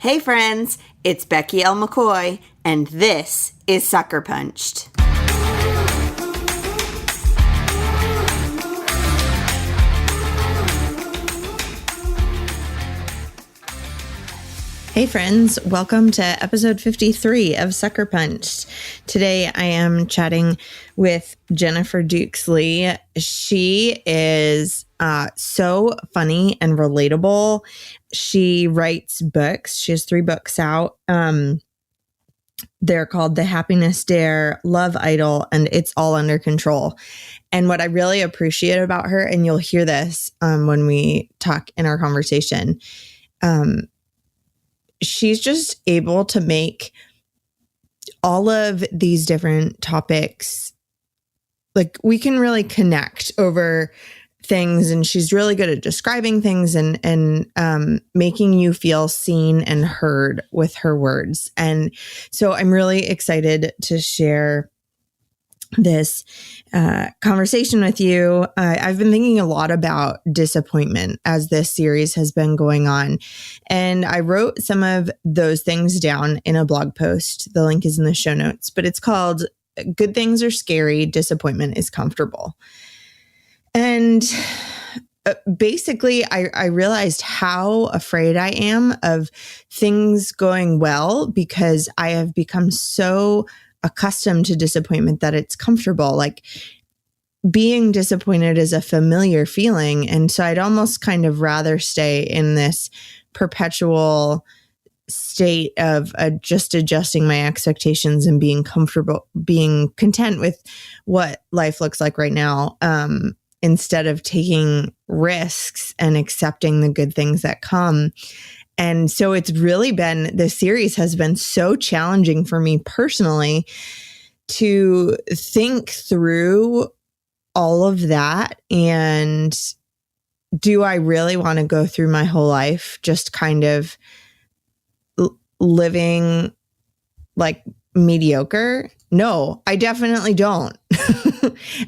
Hey friends, it's Becky L. McCoy, and this is Sucker Punched. Hey friends, welcome to episode 53 of Sucker Punched. Today I am chatting with Jennifer Dukesley. She is so funny and relatable. She writes books. She has 3 books out. They're called The Happiness Dare, Love Idol, and It's All Under Control. And what I really appreciate about her, and you'll hear this when we talk in our conversation, she's just able to make all of these different topics, like we can really connect over things, and she's really good at describing things and making you feel seen and heard with her words. And so I'm really excited to share this conversation with you. I've been thinking a lot about disappointment as this series has been going on. And I wrote some of those things down in a blog post. The link is in the show notes, but it's called Good Things Are Scary, Disappointment is Comfortable. And basically, I realized how afraid I am of things going well because I have become so accustomed to disappointment that it's comfortable. Like being disappointed is a familiar feeling. And so I'd almost kind of rather stay in this perpetual state of just adjusting my expectations and being comfortable, being content with what life looks like right now, instead of taking risks and accepting the good things that come. And so it's really been, this series has been so challenging for me personally to think through all of that. And do I really want to go through my whole life just kind of living like mediocre? No, I definitely don't.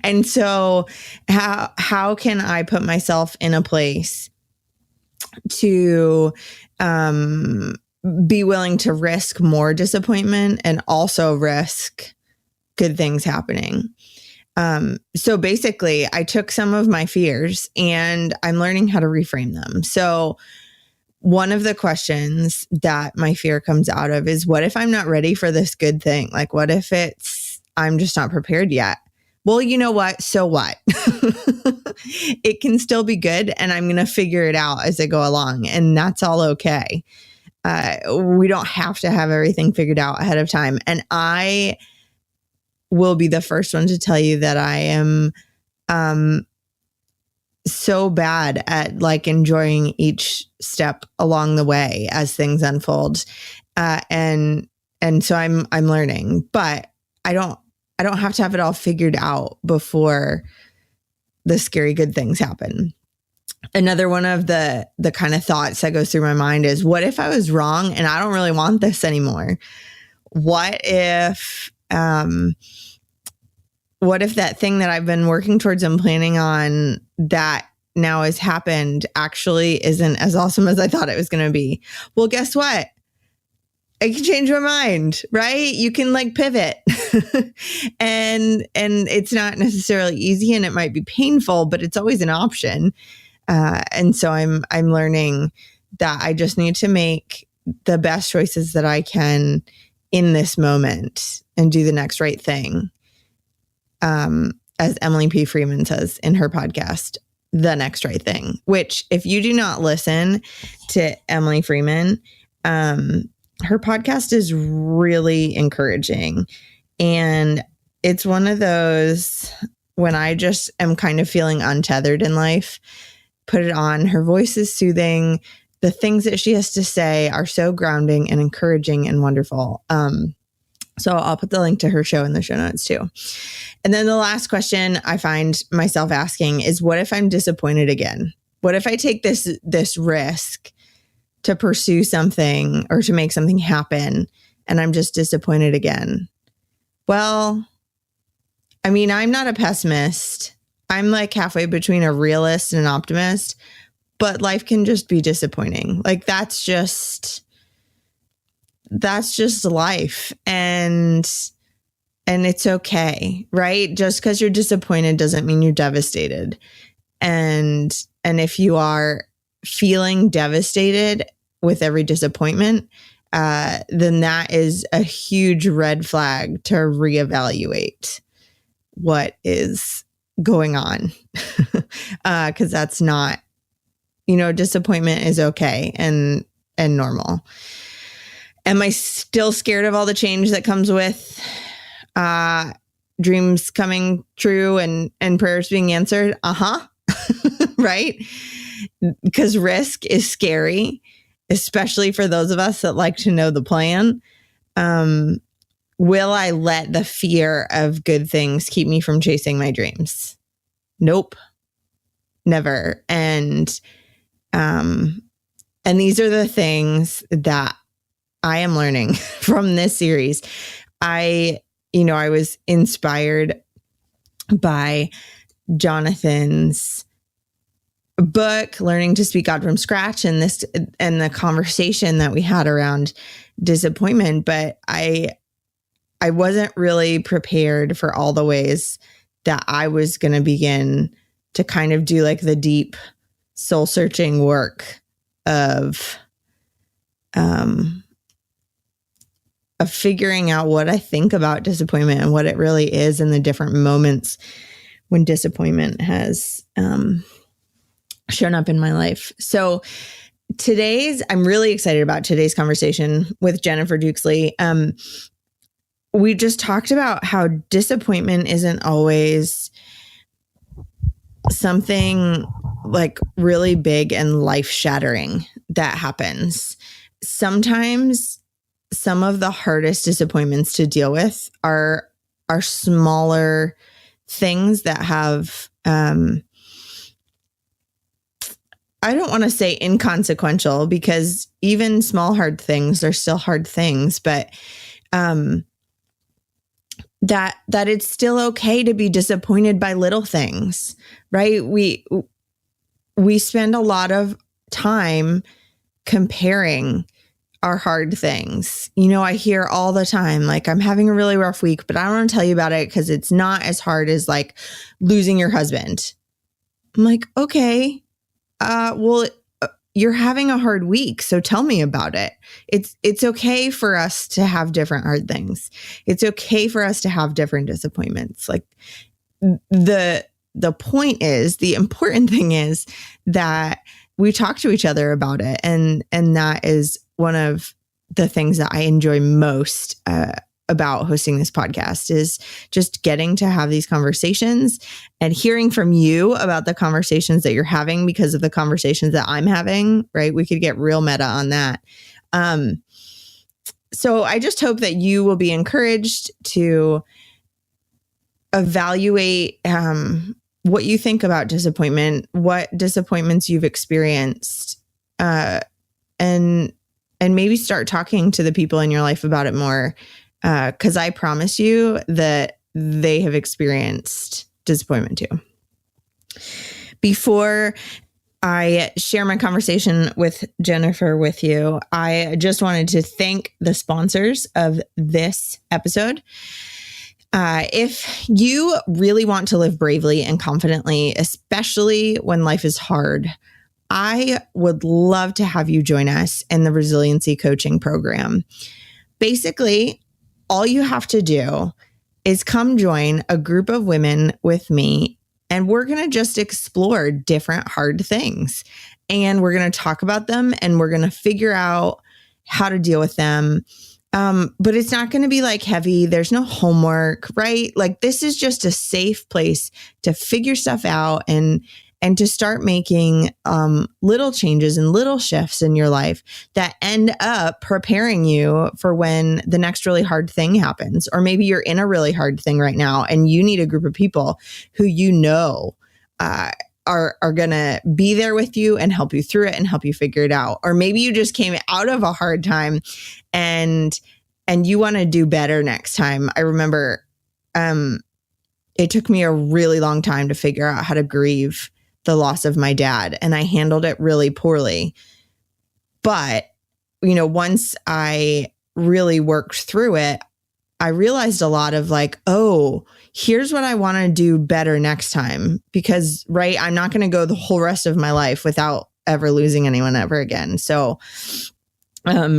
And so how can I put myself in a place to be willing to risk more disappointment and also risk good things happening? So basically, I took some of my fears and I'm learning how to reframe them. So one of the questions that my fear comes out of is, what if I'm not ready for this good thing? Like, what if I'm just not prepared yet? Well, you know what? So what? It can still be good, and I'm going to figure it out as I go along, and that's all okay. We don't have to have everything figured out ahead of time. And I will be the first one to tell you that I am so bad at like enjoying each step along the way as things unfold. And so I'm learning, but I don't have to have it all figured out before the scary good things happen. Another one of the kind of thoughts that goes through my mind is, what if I was wrong and I don't really want this anymore? What if that thing that I've been working towards and planning on that now has happened actually isn't as awesome as I thought it was going to be? Well, guess what? I can change my mind, right? You can like pivot and it's not necessarily easy and it might be painful, but it's always an option. And so I'm learning that I just need to make the best choices that I can in this moment and do the next right thing. As Emily P. Freeman says in her podcast, The Next Right Thing, which if you do not listen to Emily Freeman, her podcast is really encouraging. And it's one of those when I just am kind of feeling untethered in life, put it on. Her voice is soothing. The things that she has to say are so grounding and encouraging and wonderful. So I'll put the link to her show in the show notes too. And then the last question I find myself asking is, what if I'm disappointed again? What if I take this risk to pursue something or to make something happen and I'm just disappointed again? Well, I mean, I'm not a pessimist. I'm like halfway between a realist and an optimist, but life can just be disappointing. Like that's just that's just life. And it's okay, right? Just because you're disappointed doesn't mean you're devastated. And if you are feeling devastated with every disappointment, then that is a huge red flag to reevaluate what is going on. Because that's not, disappointment is okay and normal. Am I still scared of all the change that comes with dreams coming true and prayers being answered? Right? Because risk is scary, especially for those of us that like to know the plan. Will I let the fear of good things keep me from chasing my dreams? Nope. Never. And these are the things that I am learning from this series. I was inspired by Jonathan's book, Learning to Speak God from Scratch, and the conversation that we had around disappointment. But I wasn't really prepared for all the ways that I was going to begin to kind of do like the deep soul searching work of figuring out what I think about disappointment and what it really is in the different moments when disappointment has shown up in my life. So I'm really excited about today's conversation with Jennifer Dukesley. We just talked about how disappointment isn't always something like really big and life-shattering that happens. Sometimes some of the hardest disappointments to deal with are smaller things that have, I don't want to say inconsequential, because even small hard things are still hard things, but that it's still okay to be disappointed by little things, right? We spend a lot of time comparing our hard things. I hear all the time, like, I'm having a really rough week, but I don't want to tell you about it because it's not as hard as like losing your husband. I'm like, okay, well, you're having a hard week, so tell me about it. It's okay for us to have different hard things. It's okay for us to have different disappointments. Like the point is, the important thing is that we talk to each other about it. And that is one of the things that I enjoy most about hosting this podcast, is just getting to have these conversations and hearing from you about the conversations that you're having because of the conversations that I'm having, right? We could get real meta on that. So I just hope that you will be encouraged to evaluate what you think about disappointment, what disappointments you've experienced, and maybe start talking to the people in your life about it more. Because I promise you that they have experienced disappointment too. Before I share my conversation with Jennifer with you, I just wanted to thank the sponsors of this episode. If you really want to live bravely and confidently, especially when life is hard, I would love to have you join us in the Resiliency Coaching Program. Basically, all you have to do is come join a group of women with me, and we're going to just explore different hard things. And we're going to talk about them, and we're going to figure out how to deal with them. But it's not going to be like heavy. There's no homework, right? Like, this is just a safe place to figure stuff out and to start making little changes and little shifts in your life that end up preparing you for when the next really hard thing happens. Or maybe you're in a really hard thing right now and you need a group of people who are going to be there with you and help you through it and help you figure it out. Or maybe you just came out of a hard time and you want to do better next time. I remember it took me a really long time to figure out how to grieve the loss of my dad, and I handled it really poorly. But, once I really worked through it, I realized a lot of like, oh, here's what I want to do better next time. Because, right, I'm not going to go the whole rest of my life without ever losing anyone ever again. So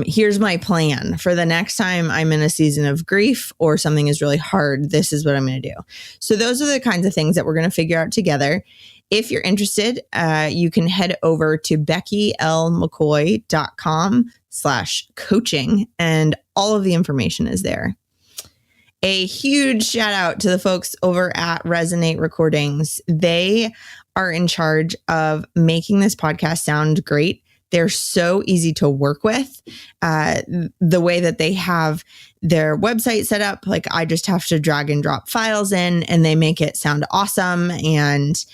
here's my plan for the next time I'm in a season of grief or something is really hard. This is what I'm going to do. So those are the kinds of things that we're going to figure out together. If you're interested, you can head over to beckylmccoy.com/coaching, and all of the information is there. A huge shout out to the folks over at Resonate Recordings. They are in charge of making this podcast sound great. They're so easy to work with. The way that they have their website set up, like I just have to drag and drop files in and they make it sound awesome. And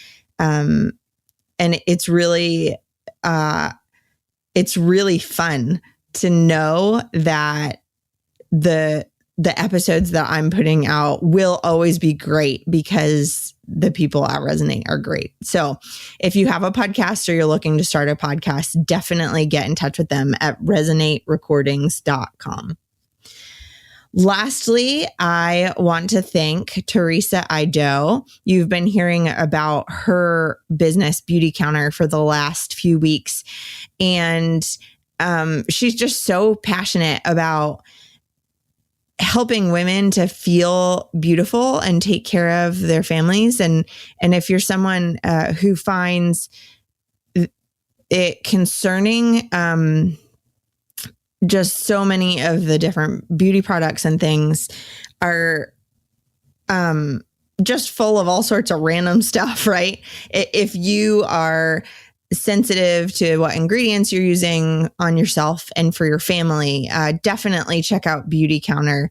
it's really fun to know that the episodes that I'm putting out will always be great because the people at Resonate are great. So if you have a podcast or you're looking to start a podcast, definitely get in touch with them at resonaterecordings.com. Lastly, I want to thank Teresa Ido. You've been hearing about her business, Beauty Counter, for the last few weeks. And she's just so passionate about helping women to feel beautiful and take care of their families. And if you're someone who finds it concerning, just so many of the different beauty products and things are just full of all sorts of random stuff, right? If you are sensitive to what ingredients you're using on yourself and for your family, definitely check out Beauty Counter.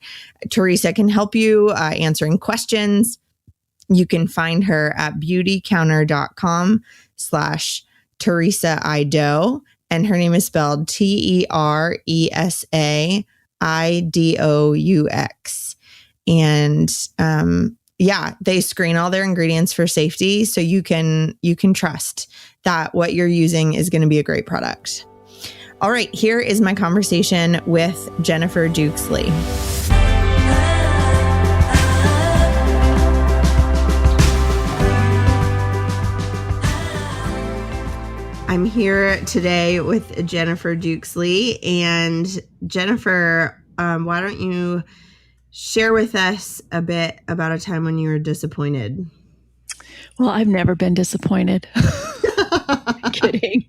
Teresa can help you answering questions. You can find her at beautycounter.com/Teresa Ido. And her name is spelled TeresaIDOUX. And they screen all their ingredients for safety, so you can trust that what you're using is going to be a great product. All right, here is my conversation with Jennifer Dukes-Lee. I'm here today with Jennifer Dukes-Lee. And Jennifer, why don't you share with us a bit about a time when you were disappointed? Well, I've never been disappointed. Kidding.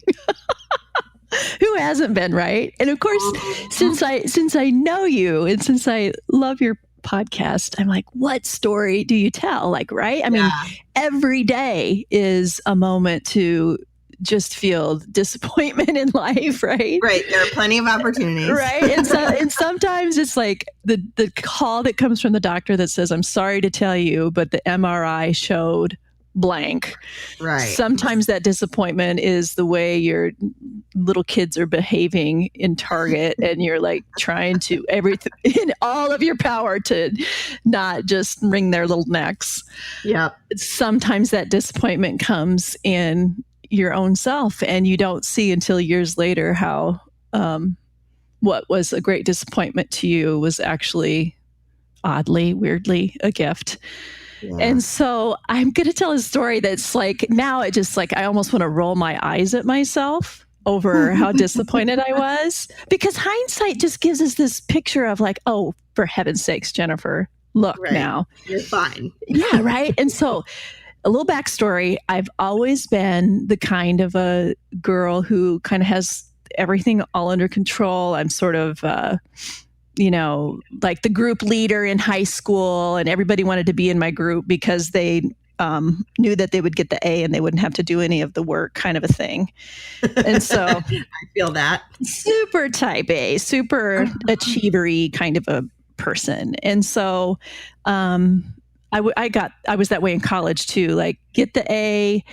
Who hasn't been, right? And of course, since I know you and since I love your podcast, I'm like, what story do you tell? Like, right? I mean, every day is a moment to just feel disappointment in life, right? Right. There are plenty of opportunities. Right. And sometimes it's like the call that comes from the doctor that says, I'm sorry to tell you, but the MRI showed blank. Right. Sometimes that disappointment is the way your little kids are behaving in Target and you're like trying to everything in all of your power to not just wring their little necks. Yeah. Sometimes that disappointment comes in your own self and you don't see until years later how what was a great disappointment to you was actually weirdly a gift. Yeah. And so I'm going to tell a story that's like, now it just like, I almost want to roll my eyes at myself over how disappointed I was, because hindsight just gives us this picture of like, oh, for heaven's sakes, Jennifer, look now. You're fine. Yeah. Right. And so a little backstory, I've always been the kind of a girl who kind of has everything all under control. I'm sort of, like the group leader in high school, and everybody wanted to be in my group because they knew that they would get the A and they wouldn't have to do any of the work, kind of a thing. And so I feel that. Super type A, super achievery kind of a person. And so I was that way in college too, like get the A,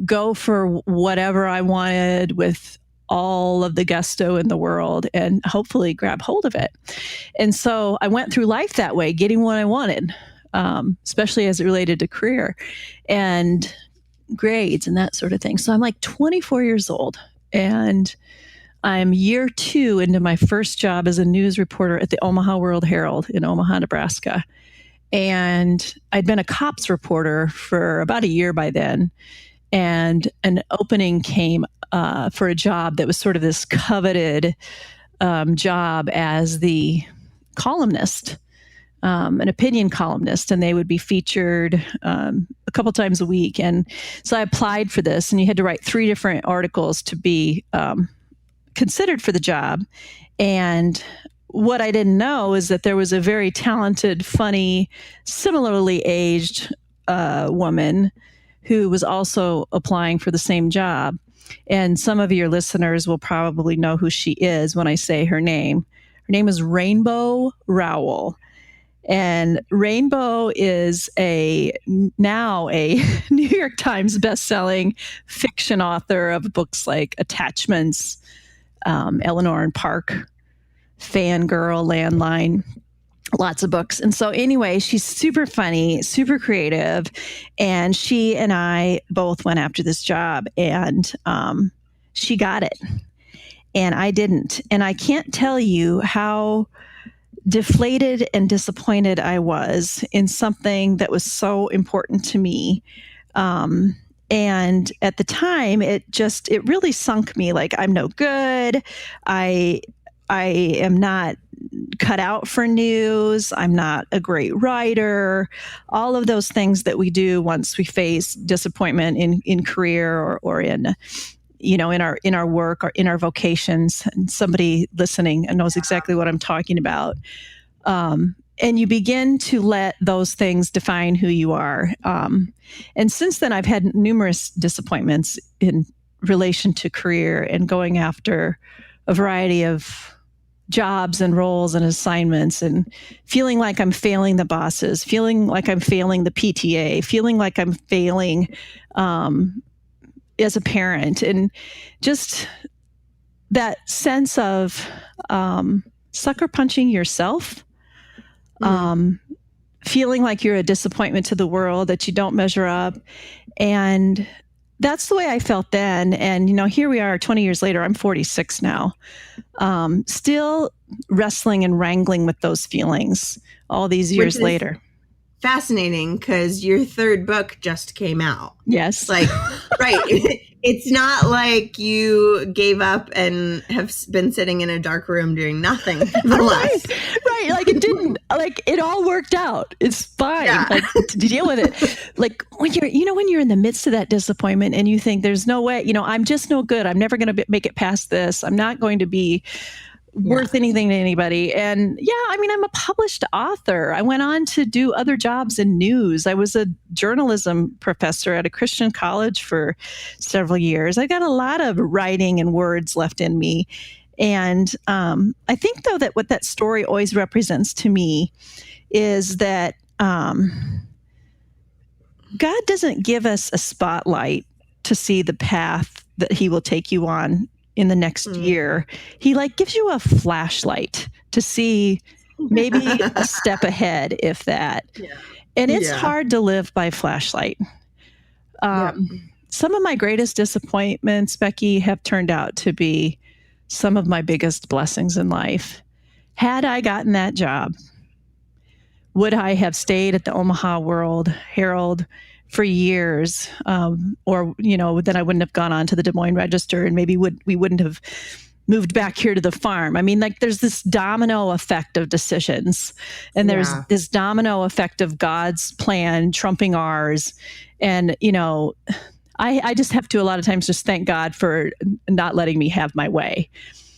go for whatever I wanted with all of the gusto in the world and hopefully grab hold of it. And so I went through life that way, getting what I wanted, especially as it related to career and grades and that sort of thing. So I'm like 24 years old and I'm year 2 into my first job as a news reporter at the Omaha World-Herald in Omaha, Nebraska. And I'd been a cops reporter for about a year by then. And an opening came for a job that was sort of this coveted job as the columnist, an opinion columnist, and they would be featured a couple times a week. And so I applied for this, and you had to write 3 different articles to be considered for the job. And what I didn't know is that there was a very talented, funny, similarly aged woman who was also applying for the same job. And some of your listeners will probably know who she is when I say her name. Her name is Rainbow Rowell. And Rainbow is now a New York Times bestselling fiction author of books like Attachments, Eleanor and Park, Fangirl, Landline, lots of books. And so anyway, she's super funny, super creative. And she and I both went after this job, and she got it. And I didn't. And I can't tell you how deflated and disappointed I was in something that was so important to me. And at the time, it really sunk me. Like, I'm no good. I am not cut out for news. I'm not a great writer. All of those things that we do once we face disappointment in career or in, in our work or in our vocations. And somebody listening knows exactly what I'm talking about. And you begin to let those things define who you are. And since then, I've had numerous disappointments in relation to career and going after a variety of jobs and roles and assignments, and feeling like I'm failing the bosses, feeling like I'm failing the PTA, feeling like I'm failing as a parent, and just that sense of sucker punching yourself, feeling like you're a disappointment to the world, that you don't measure up. And that's the way I felt then. And, here we are 20 years later. I'm 46 now, still wrestling and wrangling with those feelings all these years later. Fascinating, because your 3rd book just came out. Yes. Right. It's not like you gave up and have been sitting in a dark room doing nothing for the last. Right. Like, it didn't, like, it all worked out. It's fine. Yeah. Like, to deal with it. Like, when you're in the midst of that disappointment and you think there's no way, I'm just no good. I'm never going to make it past this. I'm not going to be worth anything to anybody. And I'm a published author. I went on to do other jobs in news. I was a journalism professor at a Christian college for several years. I got a lot of writing and words left in me. And I think, though, that what that story always represents to me is that God doesn't give us a spotlight to see the path that he will take you on in the next year. He gives you a flashlight to see maybe a step ahead, if that. Yeah. And it's hard to live by flashlight. Some of my greatest disappointments, Becky, have turned out to be some of my biggest blessings in life. Had I gotten that job, would I have stayed at the Omaha World-Herald for years, or then I wouldn't have gone on to the Des Moines Register, and maybe we wouldn't have moved back here to the farm. I mean, there's this domino effect of decisions, and there's this domino effect of God's plan trumping ours. And I just have to a lot of times just thank God for not letting me have my way.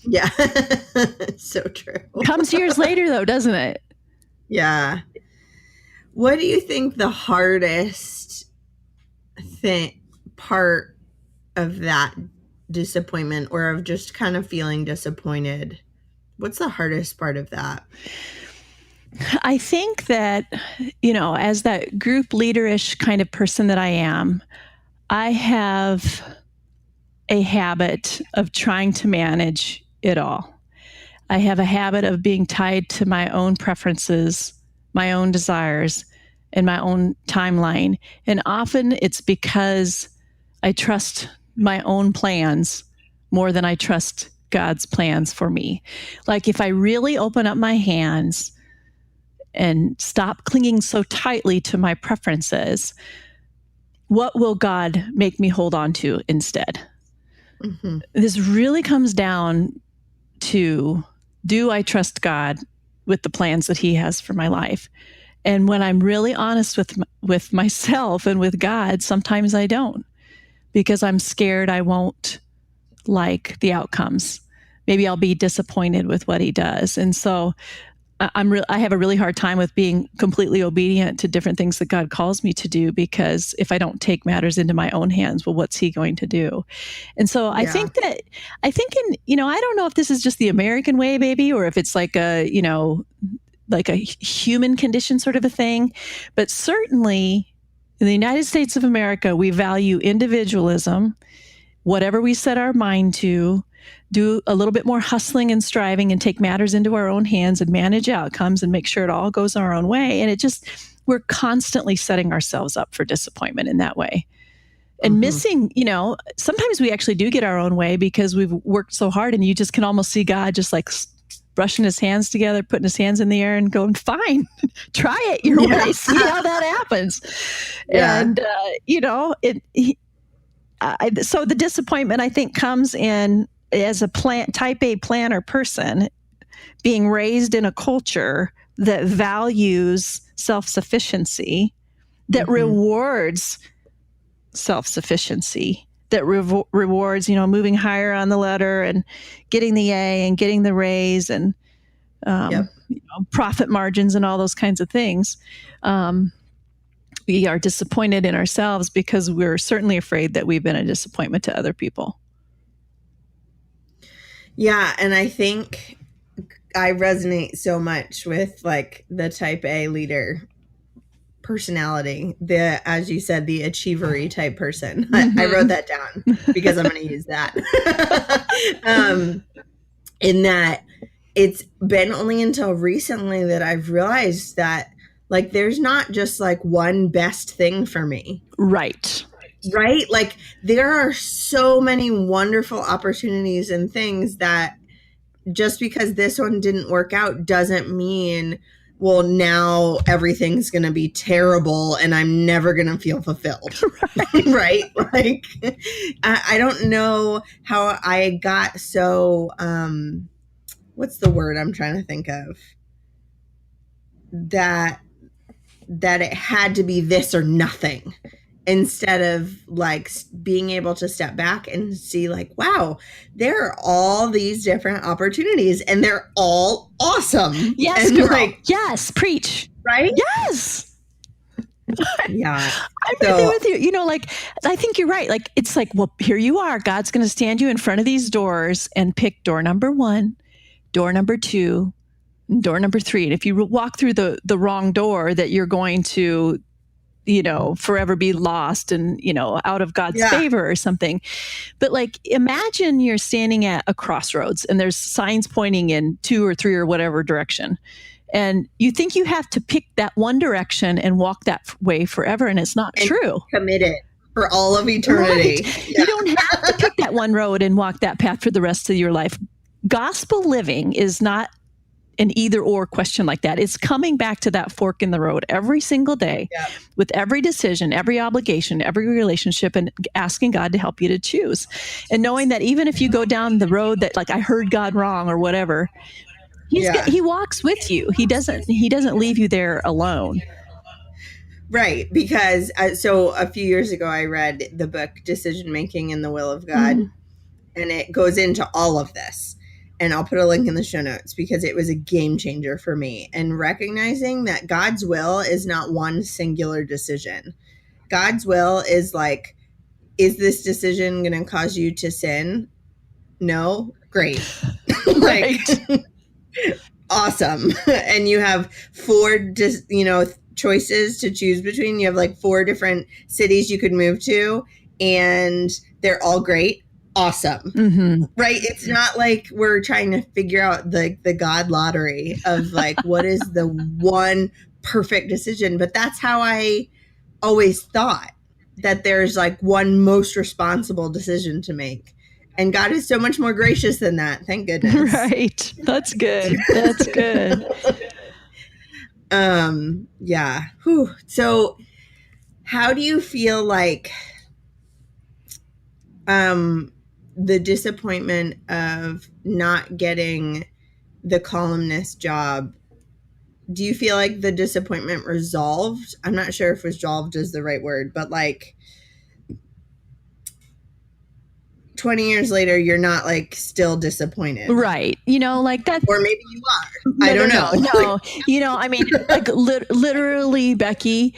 Yeah, so true. Comes years later, though, doesn't it? Yeah. What do you think the hardest part of that disappointment, or of just kind of feeling disappointed? What's the hardest part of that? I think that, as that group leaderish kind of person that I am, I have a habit of trying to manage it all. I have a habit of being tied to my own preferences, my own desires, and my own timeline. And often it's because I trust my own plans more than I trust God's plans for me. Like if I really open up my hands and stop clinging so tightly to my preferences, what will God make me hold on to instead? Mm-hmm. This really comes down to, do I trust God with the plans that he has for my life? And when I'm really honest with myself and with God, sometimes I don't, because I'm scared I won't like the outcomes. Maybe I'll be disappointed with what he does. And so I have a really hard time with being completely obedient to different things that God calls me to do, because if I don't take matters into my own hands, well, what's he going to do? And so I think in, I don't know if this is just the American way, maybe, or if it's like a human condition sort of a thing. But certainly in the United States of America, we value individualism. Whatever we set our mind to, do a little bit more hustling and striving and take matters into our own hands and manage outcomes and make sure it all goes our own way. And we're constantly setting ourselves up for disappointment in that way. And missing, sometimes we actually do get our own way because we've worked so hard, and you just can almost see God just like brushing his hands together, putting his hands in the air and going, fine, try it your way, see how that happens. Yeah. And, so the disappointment, I think, comes in as a type A planner person, being raised in a culture that values self-sufficiency, that rewards self-sufficiency, that rewards, moving higher on the ladder and getting the A and getting the raise and profit margins and all those kinds of things. We are disappointed in ourselves because we're certainly afraid that we've been a disappointment to other people. Yeah. And I think I resonate so much with like the type A leader personality, as you said, the achievery type person. I wrote that down because I'm going to use that. In that it's been only until recently that I've realized that like there's not just like one best thing for me. Right. Like there are so many wonderful opportunities and things that just because this one didn't work out doesn't mean, well, now everything's going to be terrible and I'm never going to feel fulfilled. Right? Like I don't know how I got so, what's the word I'm trying to think of? That it had to be this or nothing, instead of like being able to step back and see like, wow, there are all these different opportunities and they're all awesome. Yes, and girl. Like, yes, preach. Right? Yes. Yeah. I'm right there with you. I think you're right. Like, it's like, well, here you are. God's going to stand you in front of these doors and pick door number 1, door number 2, door number 3. And if you walk through the wrong door, that you're going to, forever be lost and, out of God's favor or something. But like, imagine you're standing at a crossroads and there's signs pointing in 2 or 3 or whatever direction. And you think you have to pick that one direction and walk that way forever. And it's not true. Committed for all of eternity. Right. Yeah. You don't have to pick that one road and walk that path for the rest of your life. Gospel living is not an either or question like that. It's coming back to that fork in the road every single day with every decision, every obligation, every relationship, and asking God to help you to choose. And knowing that even if you go down the road that like, I heard God wrong or whatever, he walks with you. He doesn't leave you there alone. Right. Because so a few years ago, I read the book Decision Making in the Will of God, and it goes into all of this. And I'll put a link in the show notes because it was a game changer for me. And recognizing that God's will is not one singular decision. God's will is like, is this decision going to cause you to sin? No? Great. Like, awesome. And you have 4, choices to choose between. You have like 4 different cities you could move to, and they're all great. Awesome. Right? It's not like we're trying to figure out the God lottery of like, what is the one perfect decision? But that's how I always thought, that there's like one most responsible decision to make. And God is so much more gracious than that. Thank goodness. Right. That's good. That's good. Yeah. Whew. So how do you feel like the disappointment of not getting the columnist job, do you feel like the disappointment resolved? I'm not sure if resolved is the right word, but like 20 years later, you're not like still disappointed. Right. You know, like that. Or maybe you are. I don't know. No. You know, I mean, like literally, Becky,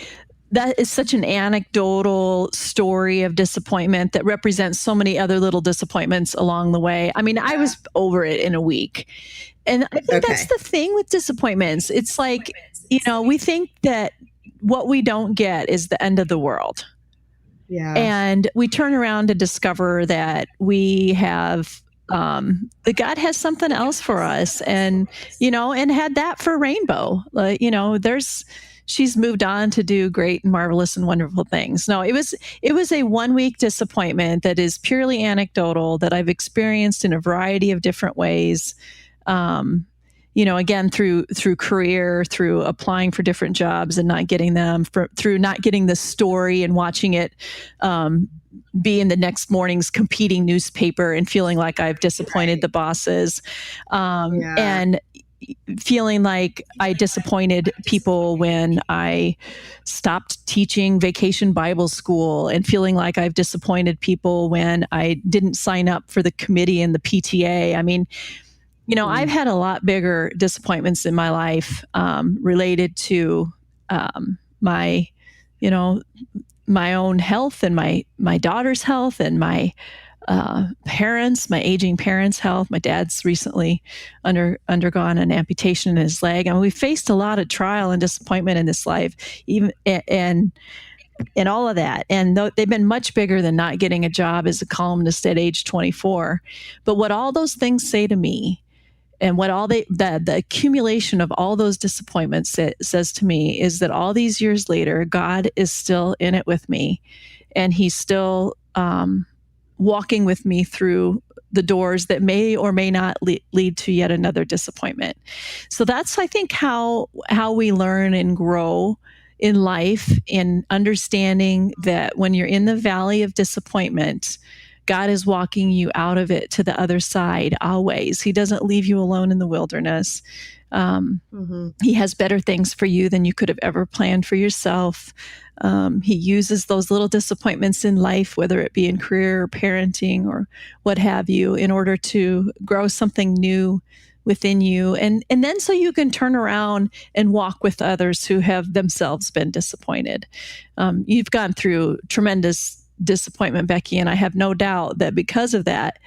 that is such an anecdotal story of disappointment that represents so many other little disappointments along the way. I mean, I was over it in a week. And I think that's the thing with disappointments. It's like, you know, we think that what we don't get is the end of the world. Yeah. And we turn around to discover that we have that God has something else for us, and you know, and had that for Rainbow. You know, she's moved on to do great and marvelous and wonderful things. No, it was a 1 week disappointment that is purely anecdotal that I've experienced in a variety of different ways. You know, again, through career, through applying for different jobs and not getting them, through not getting the story and watching it be in the next morning's competing newspaper and feeling like I've disappointed the bosses, and feeling like I disappointed people when I stopped teaching vacation Bible school, and feeling like I've disappointed people when I didn't sign up for the committee and the PTA. I mean, you know, I've had a lot bigger disappointments in my life related to my, you know, my own health and my daughter's health and my parents, my aging parents' health. My dad's recently undergone an amputation in his leg. I mean, we faced a lot of trial and disappointment in this life, even and all of that. And they've been much bigger than not getting a job as a columnist at age 24. But what all those things say to me, and what all the accumulation of all those disappointments says to me, is that all these years later, God is still in it with me, and He's still walking with me through the doors that may or may not lead to yet another disappointment. So that's, I think, how we learn and grow in life, in understanding that when you're in the valley of disappointment, God is walking you out of it to the other side always. He doesn't leave you alone in the wilderness. He has better things for you than you could have ever planned for yourself. He uses those little disappointments in life, whether it be in career or parenting or what have you, in order to grow something new within you. And then so you can turn around and walk with others who have themselves been disappointed. You've gone through tremendous disappointment, Becky, and I have no doubt that because of that,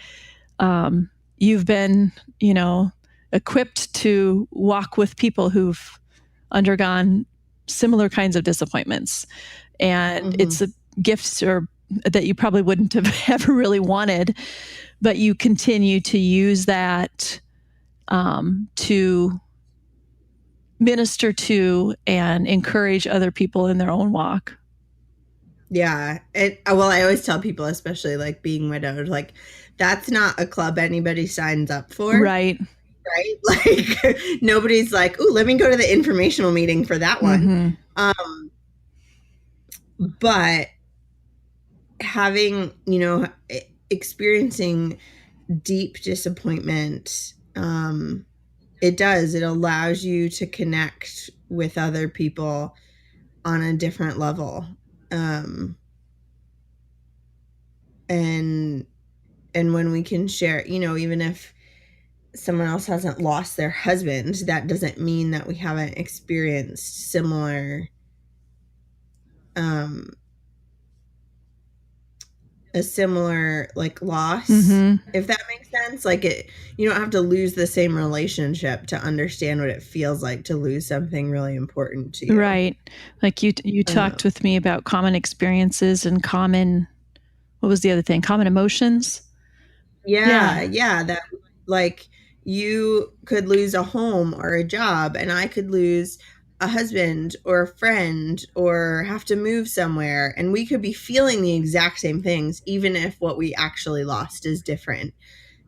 you've been, you know, equipped to walk with people who've undergone similar kinds of disappointments. And it's a gift that you probably wouldn't have ever really wanted, but you continue to use that to minister to and encourage other people in their own walk. Yeah. Well, I always tell people, especially like being widowed, like that's not a club anybody signs up for. Right. Like nobody's like, ooh, let me go to the informational meeting for that one. But having, you know, experiencing deep disappointment, it allows you to connect with other people on a different level. And when we can share, you know, even if someone else hasn't lost their husband, that doesn't mean that we haven't experienced similar, a similar like loss, if that makes sense. Like you don't have to lose the same relationship to understand what it feels like to lose something really important to you. Right. Like you talked with me about common experiences and common, what was the other thing? Common emotions. Yeah. That like you could lose a home or a job, and I could lose a husband or a friend or have to move somewhere, and we could be feeling the exact same things, even if what we actually lost is different.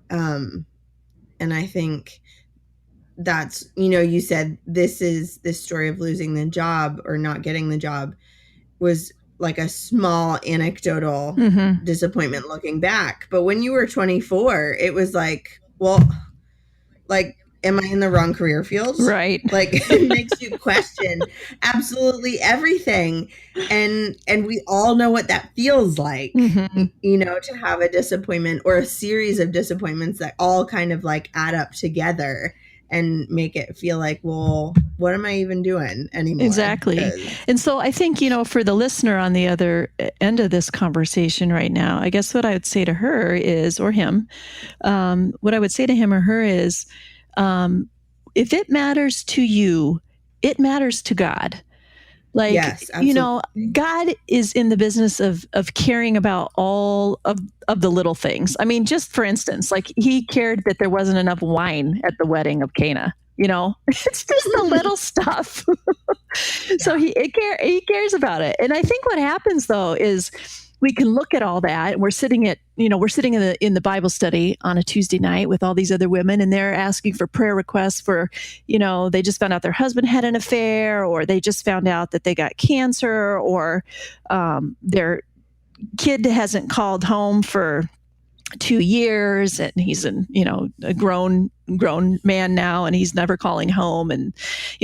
And I think that's, you said this story of losing the job or not getting the job was like a small anecdotal disappointment looking back. But when you were 24, it was like, well, like, am I in the wrong career field? Right. Like, it makes you question absolutely everything. And we all know what that feels like, to have a disappointment or a series of disappointments that all kind of like add up together and make it feel like, well, what am I even doing anymore? Exactly. And so I think, for the listener on the other end of this conversation right now, I guess what I would say to her is, or him, what I would say to him or her is, if it matters to you, it matters to God. Like, yes, God is in the business of caring about all of the little things. I mean, just for instance, like he cared that there wasn't enough wine at the wedding of Cana. It's just the little stuff. So he cares about it. And I think what happens though is we can look at all that. We're sitting in the Bible study on a Tuesday night with all these other women, and they're asking for prayer requests for, they just found out their husband had an affair, or they just found out that they got cancer, or their kid hasn't called home for 2 years, and he's a grown man now, and he's never calling home. And,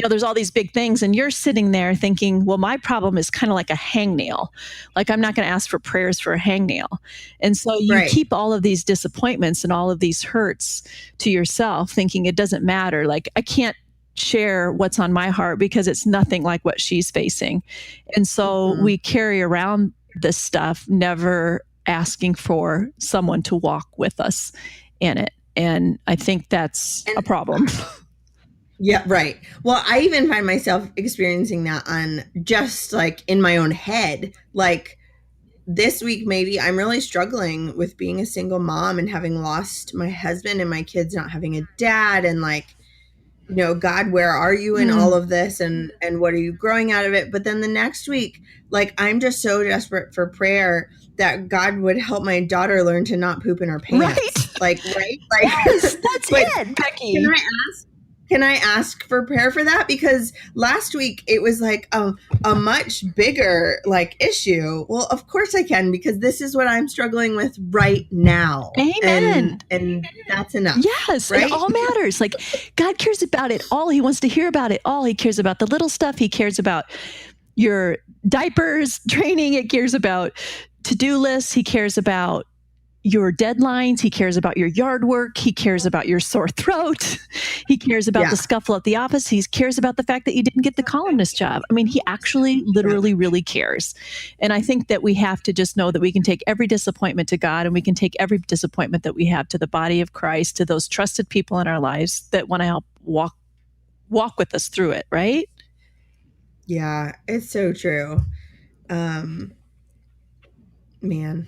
there's all these big things, and you're sitting there thinking, well, my problem is kind of like a hangnail. Like, I'm not going to ask for prayers for a hangnail. And so you keep all of these disappointments and all of these hurts to yourself, thinking it doesn't matter. Like, I can't share what's on my heart because it's nothing like what she's facing. And so we carry around this stuff, never asking for someone to walk with us in it. And I think that's a problem. Yeah, right. Well, I even find myself experiencing that on just like in my own head. Like this week, maybe I'm really struggling with being a single mom and having lost my husband and my kids not having a dad, and like, God, where are you in all of this? And what are you growing out of it? But then the next week, like, I'm just so desperate for prayer that God would help my daughter learn to not poop in her pants. Right? Like, yes, that's it, Becky. Can I ask for prayer for that? Because last week it was like a much bigger like issue. Well, of course I can, because this is what I'm struggling with right now. Amen. And that's enough. Yes, right? It all matters. Like, God cares about it all. He wants to hear about it all. He cares about the little stuff. He cares about your diapers, training. It cares about to-do lists. He cares about your deadlines. He cares about your yard work. He cares about your sore throat. He cares about the scuffle at the office. He cares about the fact that you didn't get the columnist job. I mean, he actually literally really cares. And I think that we have to just know that we can take every disappointment to God, and we can take every disappointment that we have to the body of Christ, to those trusted people in our lives that want to help walk with us through it, right? Yeah, it's so true. Man,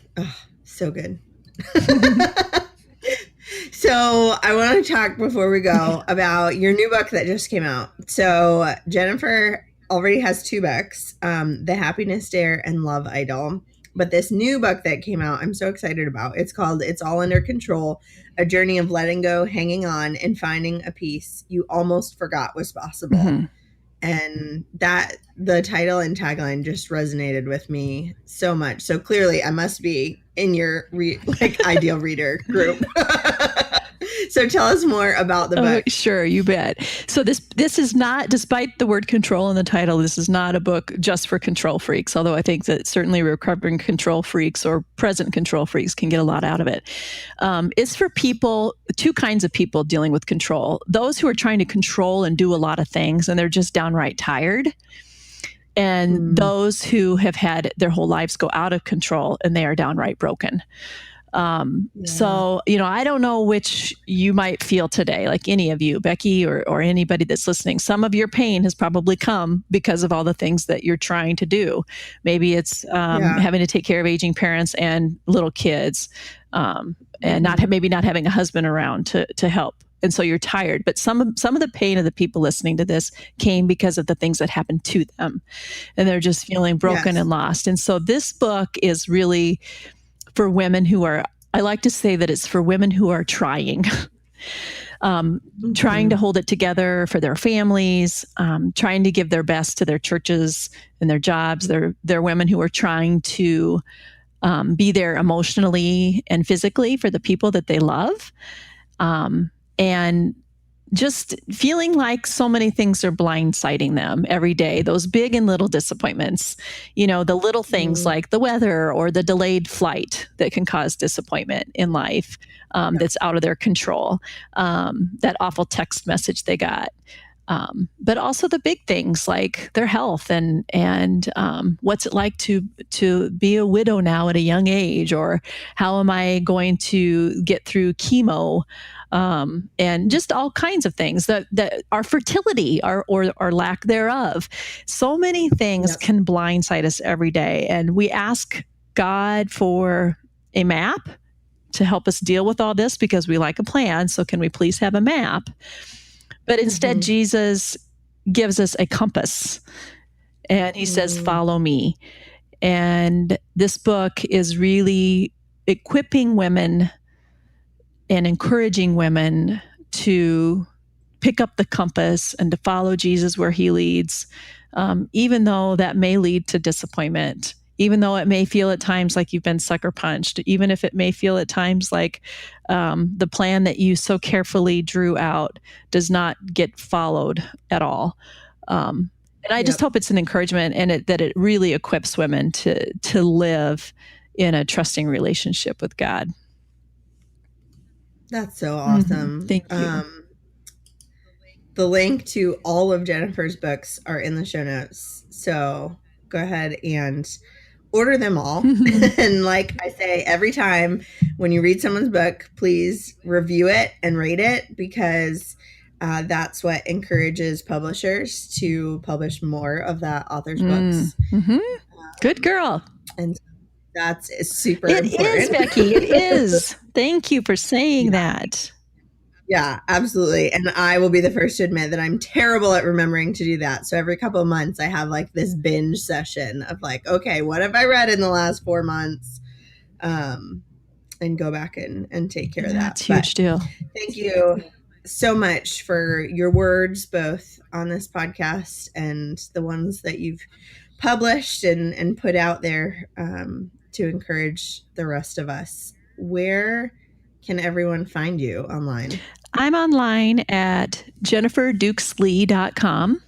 so good. So I want to talk before we go about your new book that just came out. So Jennifer already has 2 books, The Happiness Dare and Love Idol. But this new book that came out, I'm so excited about. It's called It's All Under Control, A Journey of Letting Go, Hanging On, and Finding a Peace You Almost Forgot Was Possible. And that the title and tagline just resonated with me so much. So clearly I must be in your ideal reader group. So tell us more about the book. Sure, you bet. So this is not, despite the word control in the title, this is not a book just for control freaks, although I think that certainly recovering control freaks or present control freaks can get a lot out of it. It's for people, 2 kinds of people dealing with control. Those who are trying to control and do a lot of things, and they're just downright tired. And those who have had their whole lives go out of control and they are downright broken. So, I don't know which you might feel today, like any of you, Becky, or anybody that's listening. Some of your pain has probably come because of all the things that you're trying to do. Maybe it's having to take care of aging parents and little kids, and maybe not having a husband around to help and so you're tired. But some of the pain of the people listening to this came because of the things that happened to them, and they're just feeling broken and lost. And so this book is really for women who are, I like to say that it's for women who are trying. Trying to hold it together for their families, trying to give their best to their churches and their jobs. They're women who are trying to be there emotionally and physically for the people that they love. And just feeling like so many things are blindsiding them every day, those big and little disappointments, the little things like the weather or the delayed flight that can cause disappointment in life that's out of their control, that awful text message they got. But also the big things like their health and what's it like to be a widow now at a young age, or how am I going to get through chemo, and just all kinds of things that our fertility or lack thereof. So many things can blindside us every day, and we ask God for a map to help us deal with all this because we like a plan. So can we please have a map? But instead, Jesus gives us a compass, and he says, follow me. And this book is really equipping women and encouraging women to pick up the compass and to follow Jesus where he leads, even though that may lead to disappointment, even though it may feel at times like you've been sucker punched, even if it may feel at times like the plan that you so carefully drew out does not get followed at all. And I just hope it's an encouragement and that it really equips women to live in a trusting relationship with God. That's so awesome. Thank you. The link to all of Jennifer's books are in the show notes. So go ahead and order them all. And like I say every time, when you read someone's book, please review it and rate it, because that's what encourages publishers to publish more of that author's books. Good girl. And that's super important. It is, Becky. It is. Thank you for saying that. Yeah, absolutely. And I will be the first to admit that I'm terrible at remembering to do that. So every couple of months, I have like this binge session of like, okay, what have I read in the last 4 months? And go back and take care of that. That's a huge deal. Thank you so much for your words, both on this podcast and the ones that you've published and put out there to encourage the rest of us. Where can everyone find you online? I'm online at jenniferdukeslee.com.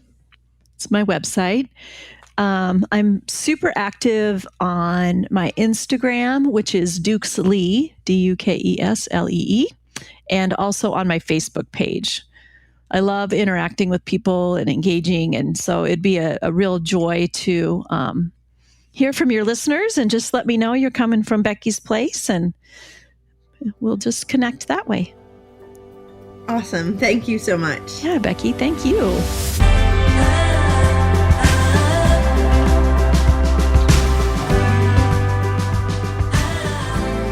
It's my website. I'm super active on my Instagram, which is Dukeslee, Dukeslee, and also on my Facebook page. I love interacting with people and engaging, and so it'd be a real joy to hear from your listeners and just let me know you're coming from Becky's Place, and we'll just connect that way. Awesome. Thank you so much. Yeah, Becky, thank you.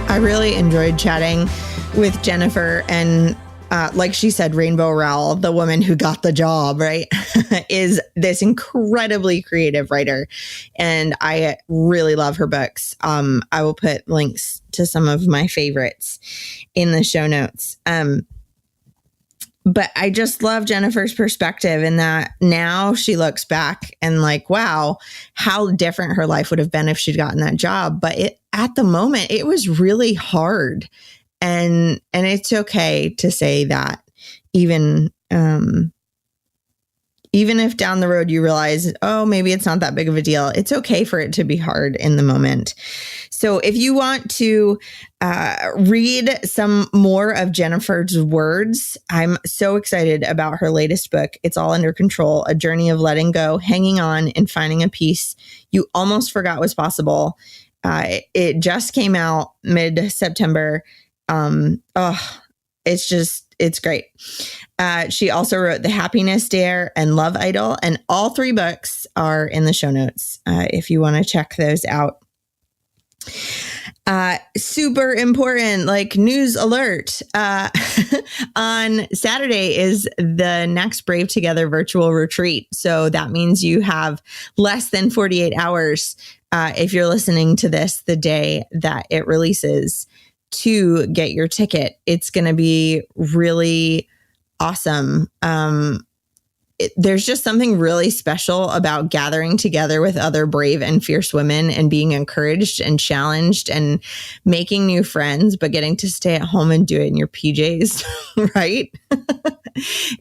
I really enjoyed chatting with Jennifer, and like she said, Rainbow Rowell, the woman who got the job, right, is this incredibly creative writer. And I really love her books. I will put links to some of my favorites in the show notes. But I just love Jennifer's perspective in that now she looks back and like, wow, how different her life would have been if she'd gotten that job. But at the moment, it was really hard. And it's okay to say that, even if down the road you realize, oh, maybe it's not that big of a deal. It's okay for it to be hard in the moment. So if you want to read some more of Jennifer's words, I'm so excited about her latest book. It's All Under Control, A Journey of Letting Go, Hanging On, and Finding a Peace You Almost Forgot Was Possible. It just came out mid-September. It's great. She also wrote The Happiness Dare and Love Idol, and all 3 books are in the show notes if you want to check those out. Super important, like news alert. On Saturday is the next Brave Together virtual retreat. So that means you have less than 48 hours if you're listening to this the day that it releases to get your ticket. It's going to be really awesome. There's just something really special about gathering together with other brave and fierce women and being encouraged and challenged and making new friends, but getting to stay at home and do it in your PJs, right?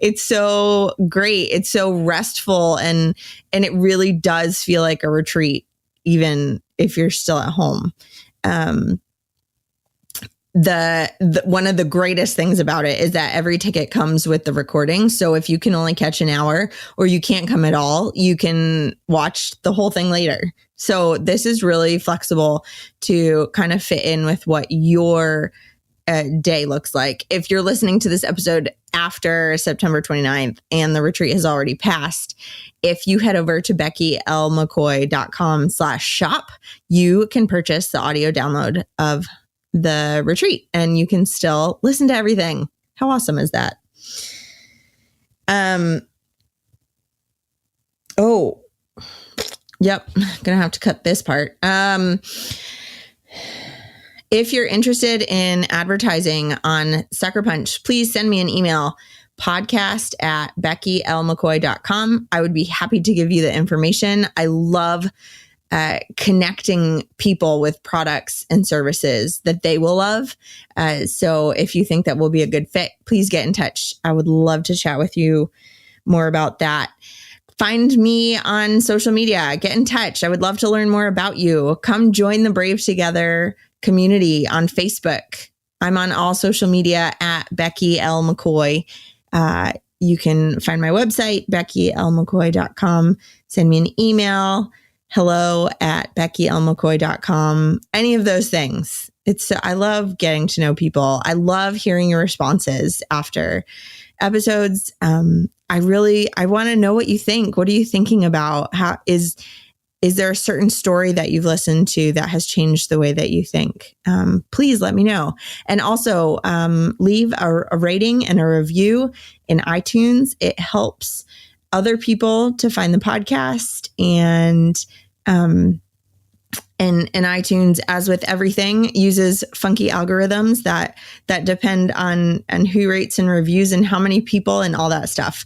It's so great. It's so restful, and it really does feel like a retreat, even if you're still at home. The one of the greatest things about it is that every ticket comes with the recording. So if you can only catch an hour or you can't come at all, you can watch the whole thing later. So this is really flexible to kind of fit in with what your day looks like. If you're listening to this episode after September 29th and the retreat has already passed, if you head over to beckylmccoy.com/shop, you can purchase the audio download of the retreat and you can still listen to everything. How awesome is that? Oh, yep. Gonna have to cut this part. If you're interested in advertising on Sucker Punch, please send me an email, podcast@beckylmccoy.com. I would be happy to give you the information. I love connecting people with products and services that they will love. So if you think that will be a good fit, please get in touch. I would love to chat with you more about that. Find me on social media. Get in touch. I would love to learn more about you. Come join the Brave Together community on Facebook. I'm on all social media at Becky L. McCoy. You can find my website, beckylmccoy.com. Send me an email, hello@beckylmccoy.com. Any of those things. I love getting to know people. I love hearing your responses after episodes. I want to know what you think. What are you thinking about? How is there a certain story that you've listened to that has changed the way that you think? Please let me know. And also leave a rating and a review in iTunes. It helps other people to find the podcast, and iTunes, as with everything, uses funky algorithms that depend on who rates and reviews and how many people and all that stuff.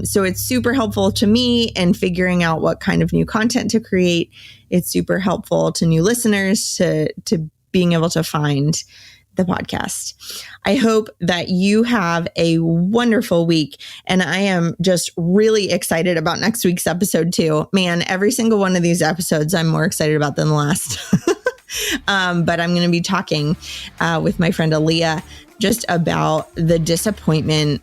So it's super helpful to me in figuring out what kind of new content to create. It's super helpful to new listeners to being able to find the podcast. I hope that you have a wonderful week, and I am just really excited about next week's episode too. Man, every single one of these episodes I'm more excited about than the last. But I'm going to be talking with my friend Aaliyah just about the disappointment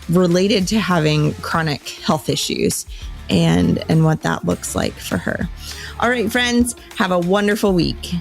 related to having chronic health issues and what that looks like for her. All right, friends, have a wonderful week.